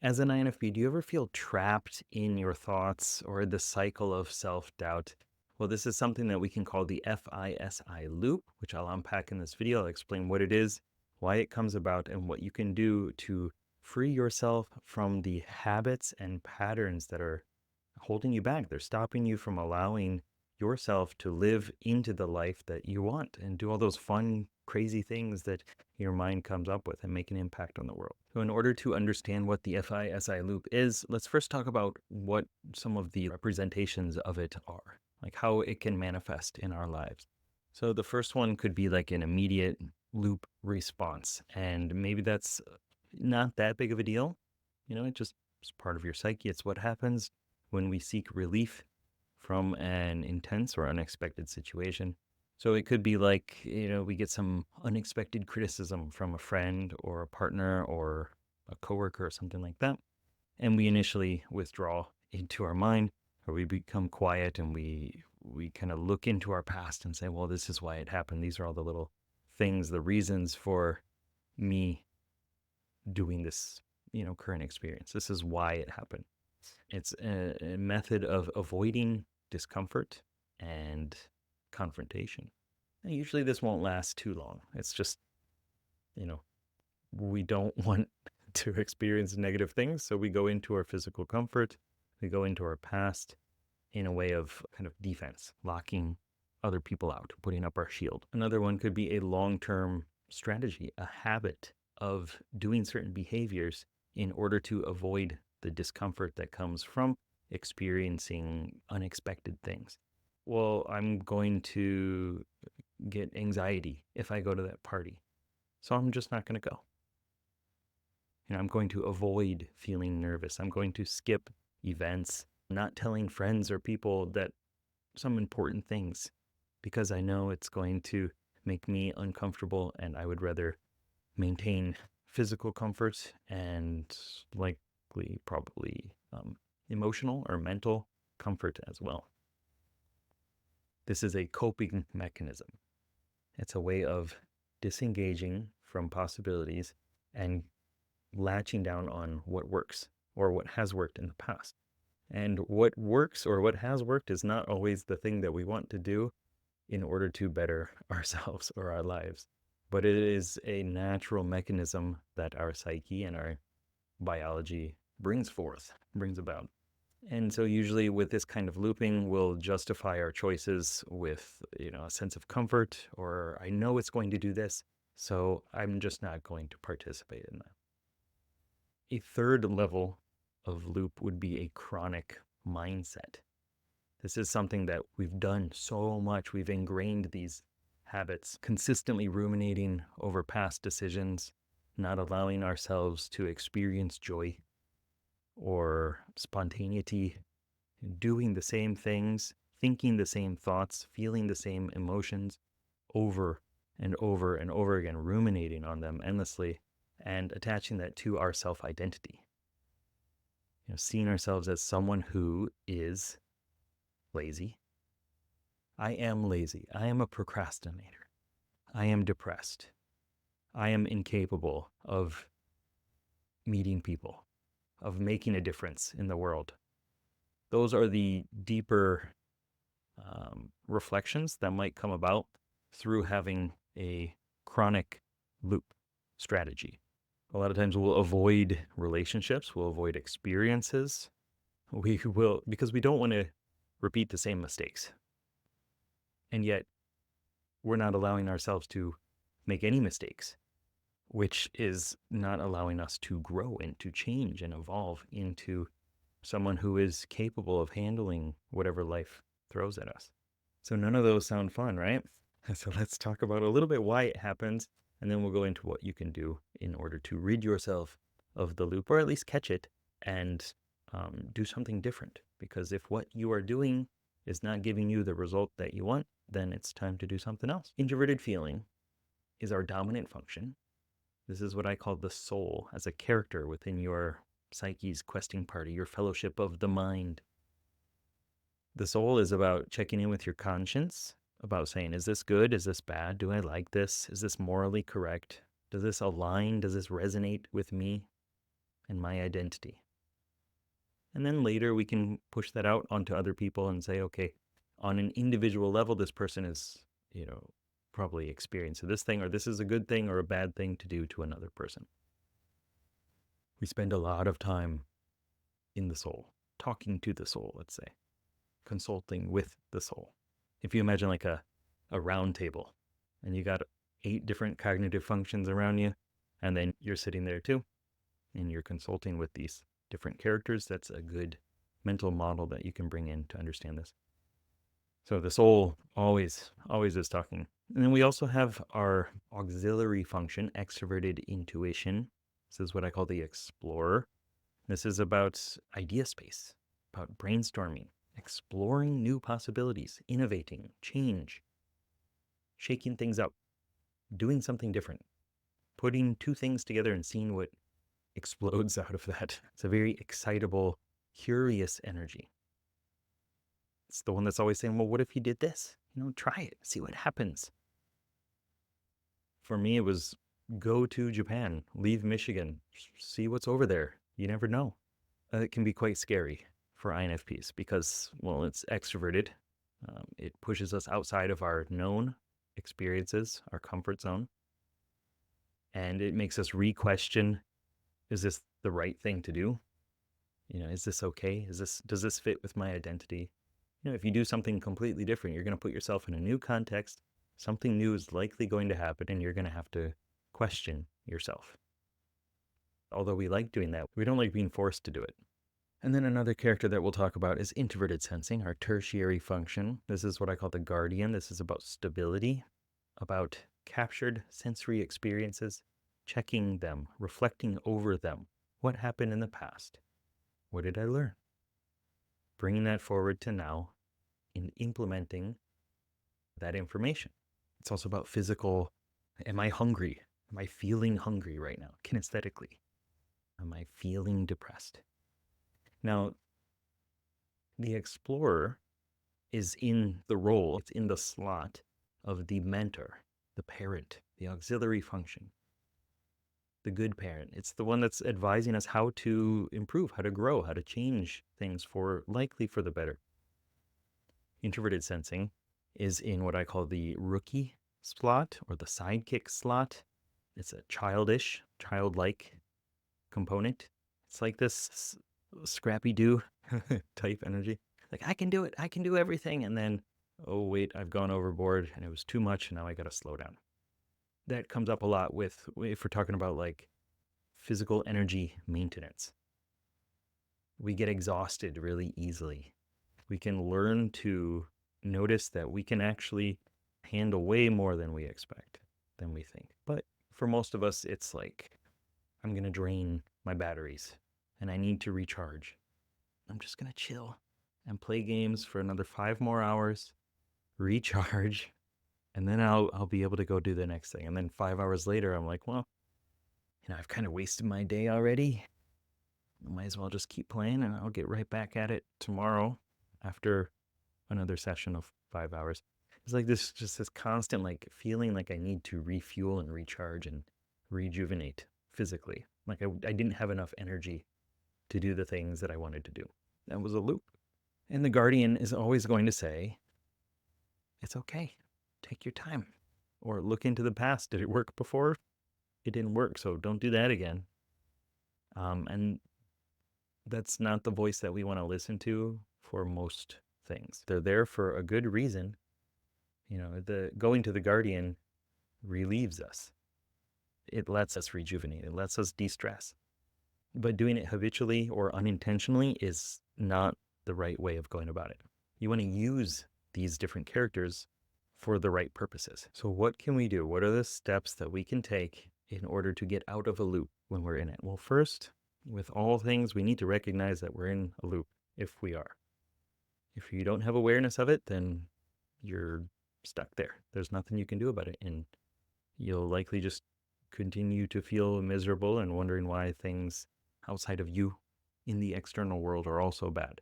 As an INFP, do you ever feel trapped in your thoughts or the cycle of self-doubt? Well, this is something that we can call the FISI loop, which I'll unpack in this video. I'll explain what it is, why it comes about, and what you can do to free yourself from the habits and patterns that are holding you back. They're stopping you from allowing yourself to live into the life that you want and do all those fun, crazy things that your mind comes up with and make an impact on the world. So in order to understand what the FISI loop is, let's first talk about what some of the representations of it are, like how it can manifest in our lives. So the first one could be like an immediate loop response. And maybe that's not that big of a deal. It just is part of your psyche. It's what happens when we seek relief from an intense or unexpected situation. So it could be like, we get some unexpected criticism from a friend or a partner or a coworker or something like that. And we initially withdraw into our mind, or we become quiet and we kind of look into our past and say, well, this is why it happened. These are all the little things, the reasons for me doing this, current experience. This is why it happened. It's a method of avoiding discomfort and confrontation. And usually this won't last too long. It's just, we don't want to experience negative things. So we go into our physical comfort, we go into our past in a way of kind of defense, locking other people out, putting up our shield. Another one could be a long-term strategy, a habit of doing certain behaviors in order to avoid the discomfort that comes from experiencing unexpected things. Well, I'm going to get anxiety if I go to that party, so I'm just not going to go. I'm going to avoid feeling nervous. I'm going to skip events, not telling friends or people that some important things because I know it's going to make me uncomfortable and I would rather maintain physical comfort and probably emotional or mental comfort as well. This is a coping mechanism. It's a way of disengaging from possibilities and latching down on what works or what has worked in the past. And what works or what has worked is not always the thing that we want to do in order to better ourselves or our lives. But it is a natural mechanism that our psyche and our biology brings about. And so usually with this kind of looping, we'll justify our choices with, a sense of comfort, or I know it's going to do this, so I'm just not going to participate in that. A third level of loop would be a chronic mindset. This is something that we've done so much. We've ingrained these habits, consistently ruminating over past decisions, not allowing ourselves to experience joy or spontaneity, doing the same things, thinking the same thoughts, feeling the same emotions over and over and over again, ruminating on them endlessly and attaching that to our self-identity. Seeing ourselves as someone who is lazy. I am lazy. I am a procrastinator. I am depressed. I am incapable of meeting people, of making a difference in the world. Those are the deeper reflections that might come about through having a chronic loop strategy. A lot of times we'll avoid relationships, we'll avoid experiences. We will, because we don't want to repeat the same mistakes. And yet we're not allowing ourselves to make any mistakes, which is not allowing us to grow and to change and evolve into someone who is capable of handling whatever life throws at us. So none of those sound fun, right? So let's talk about a little bit why it happens, and then we'll go into what you can do in order to rid yourself of the loop, or at least catch it and do something different. Because if what you are doing is not giving you the result that you want, then it's time to do something else. Introverted feeling is our dominant function. This is what I call the soul as a character within your psyche's questing party, your fellowship of the mind. The soul is about checking in with your conscience, about saying, is this good? Is this bad? Do I like this? Is this morally correct? Does this align? Does this resonate with me? and my identity. And then later we can push that out onto other people and say, okay, on an individual level, this person is, probably experiencing this thing, or this is a good thing or a bad thing to do to another person. We spend a lot of time in the soul, talking to the soul, let's say, consulting with the soul. If you imagine like a round table and you got 8 different cognitive functions around you, and then you're sitting there too, and you're consulting with these different characters, that's a good mental model that you can bring in to understand this. So the soul always is talking. And then we also have our auxiliary function, extroverted intuition. This is what I call the explorer. This is about idea space, about brainstorming, exploring new possibilities, innovating, change, shaking things up, doing something different, putting 2 things together and seeing what explodes out of that. It's a very excitable, curious energy. It's the one that's always saying, well, what if you did this? Try it, see what happens. For me, it was go to Japan, leave Michigan, see what's over there. You never know. It can be quite scary for INFPs because, well, it's extroverted. It pushes us outside of our known experiences, our comfort zone. And it makes us re-question, is this the right thing to do? Is this okay? Does this fit with my identity? If you do something completely different, you're going to put yourself in a new context. Something new is likely going to happen, and you're going to have to question yourself. Although we like doing that, we don't like being forced to do it. And then another character that we'll talk about is introverted sensing, our tertiary function. This is what I call the guardian. This is about stability, about captured sensory experiences, checking them, reflecting over them. What happened in the past? What did I learn? Bringing that forward to now and implementing that information. It's also about physical. Am I hungry? Am I feeling hungry right now, kinesthetically? Am I feeling depressed? Now, the explorer is in the role, it's in the slot of the mentor, the parent, the auxiliary function, the good parent. It's the one that's advising us how to improve, how to grow, how to change things likely for the better. Introverted sensing is in what I call the rookie slot or the sidekick slot. It's a childlike component. It's like this Scrappy-Doo type energy. Like, I can do it. I can do everything. And then, oh, wait, I've gone overboard and it was too much. And now I got to slow down. That comes up a lot if we're talking about like physical energy maintenance. We get exhausted really easily. We can learn to notice that we can actually handle way more than we expect, than we think. But for most of us, it's like, I'm going to drain my batteries and I need to recharge. I'm just going to chill and play games for another 5 more hours, recharge, and then I'll be able to go do the next thing. And then 5 hours later, I'm like, well, I've kind of wasted my day already. I might as well just keep playing and I'll get right back at it tomorrow after another session of 5 hours. It's like this constant like feeling like I need to refuel and recharge and rejuvenate physically. Like I didn't have enough energy to do the things that I wanted to do. That was a loop. And the guardian is always going to say, it's okay. Take your time. Or look into the past. Did it work before? It didn't work, so don't do that again. And that's not the voice that we want to listen to for most things. They're there for a good reason. The going to the guardian relieves us. It lets us rejuvenate. It lets us de-stress. But doing it habitually or unintentionally is not the right way of going about it. You want to use these different characters for the right purposes. So what can we do? What are the steps that we can take in order to get out of a loop when we're in it? Well, first, with all things, we need to recognize that we're in a loop if we are. If you don't have awareness of it, then you're stuck there. There's nothing you can do about it. And you'll likely just continue to feel miserable and wondering why things outside of you in the external world are also bad.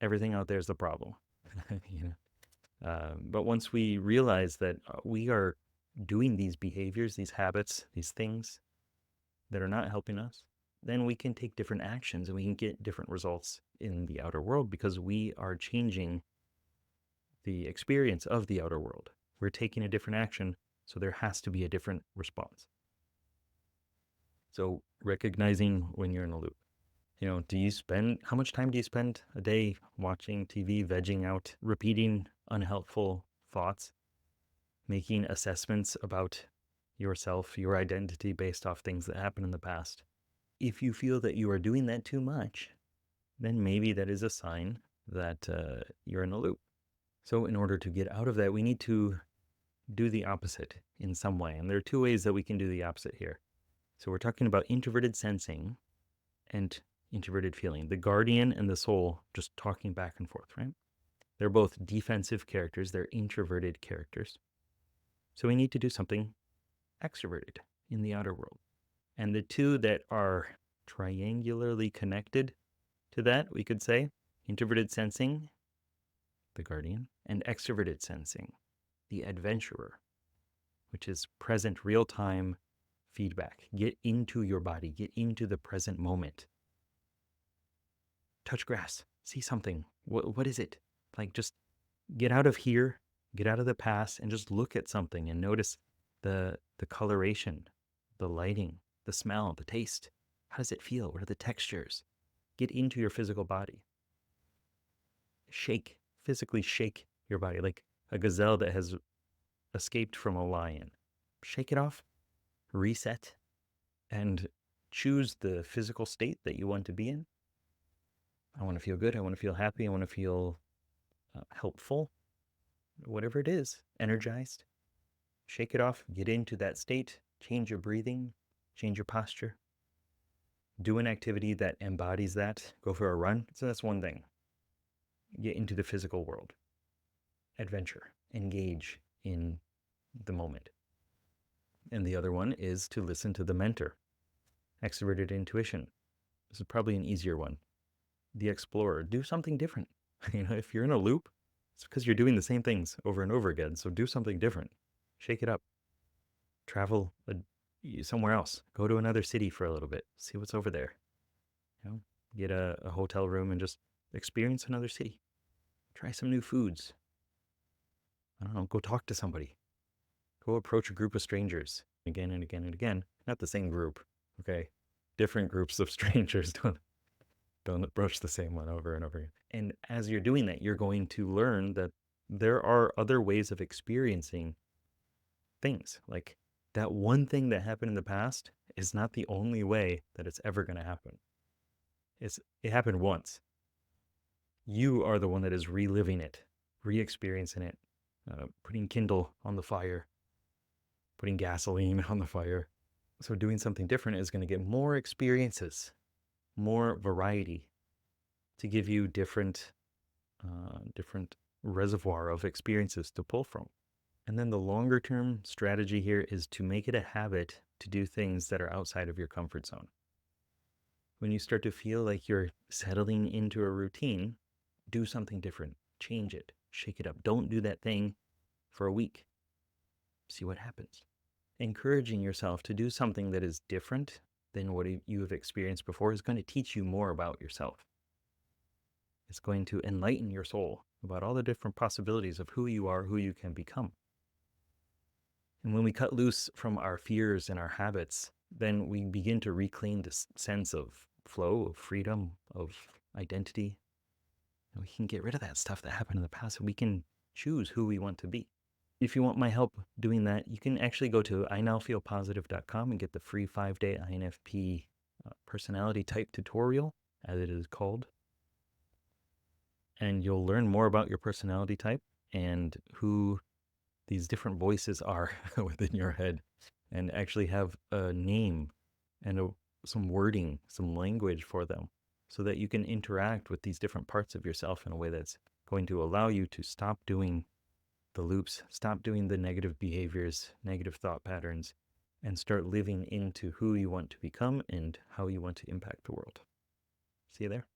Everything out there is the problem. But once we realize that we are doing these behaviors, these habits, these things that are not helping us, then we can take different actions and we can get different results in the outer world because we are changing the experience of the outer world. We're taking a different action, so there has to be a different response. So recognizing when you're in a loop. How much time do you spend a day watching TV, vegging out, repeating unhelpful thoughts, making assessments about yourself, your identity based off things that happened in the past? If you feel that you are doing that too much, then maybe that is a sign that you're in a loop. So in order to get out of that, we need to do the opposite in some way. And there are two ways that we can do the opposite here. So we're talking about introverted sensing and introverted feeling. The guardian and the soul just talking back and forth, right? They're both defensive characters. They're introverted characters. So we need to do something extroverted in the outer world. And the two that are triangularly connected to that, we could say, introverted sensing, the guardian, and extroverted sensing, the adventurer, which is present real-time feedback. Get into your body, get into the present moment. Touch grass, see something. What is it? Like, just get out of here, get out of the past, and just look at something and notice the coloration, the lighting, the smell, the taste. How does it feel? What are the textures? Get into your physical body. Physically shake your body, like a gazelle that has escaped from a lion. Shake it off, reset, and choose the physical state that you want to be in. I want to feel good. I want to feel happy. I want to feel helpful. Whatever it is, energized. Shake it off. Get into that state. Change your breathing. Change your posture. Do an activity that embodies that. Go for a run. So that's one thing. Get into the physical world. Adventure. Engage in the moment. And the other one is to listen to the mentor. Extroverted intuition. This is probably an easier one. The explorer. Do something different. If you're in a loop, it's because you're doing the same things over and over again. So do something different. Shake it up. Travel somewhere else. Go to another city for a little bit. See what's over there. Get a hotel room and just experience another city. Try some new foods. I don't know, go talk to somebody. Go approach a group of strangers again and again and again. Not the same group, okay? Different groups of strangers. Don't approach the same one over and over again. And as you're doing that, you're going to learn that there are other ways of experiencing things. Like, that one thing that happened in the past is not the only way that it's ever going to happen. It happened once. You are the one that is reliving it, re-experiencing it, putting kindle on the fire, putting gasoline on the fire. So doing something different is going to get more experiences, more variety, to give you different reservoir of experiences to pull from. And then the longer term strategy here is to make it a habit to do things that are outside of your comfort zone. When you start to feel like you're settling into a routine, do something different, change it, shake it up. Don't do that thing for a week. See what happens. Encouraging yourself to do something that is different than what you have experienced before is going to teach you more about yourself. It's going to enlighten your soul about all the different possibilities of who you are, who you can become. And when we cut loose from our fears and our habits, then we begin to reclaim this sense of flow, of freedom, of identity. And we can get rid of that stuff that happened in the past, and we can choose who we want to be. If you want my help doing that, you can actually go to inowfeelpositive.com and get the free 5-day INFP personality type tutorial, as it is called. And you'll learn more about your personality type and who these different voices are within your head, and actually have a name and some wording, some language for them, so that you can interact with these different parts of yourself in a way that's going to allow you to stop doing the loops, stop doing the negative behaviors, negative thought patterns, and start living into who you want to become and how you want to impact the world. See you there.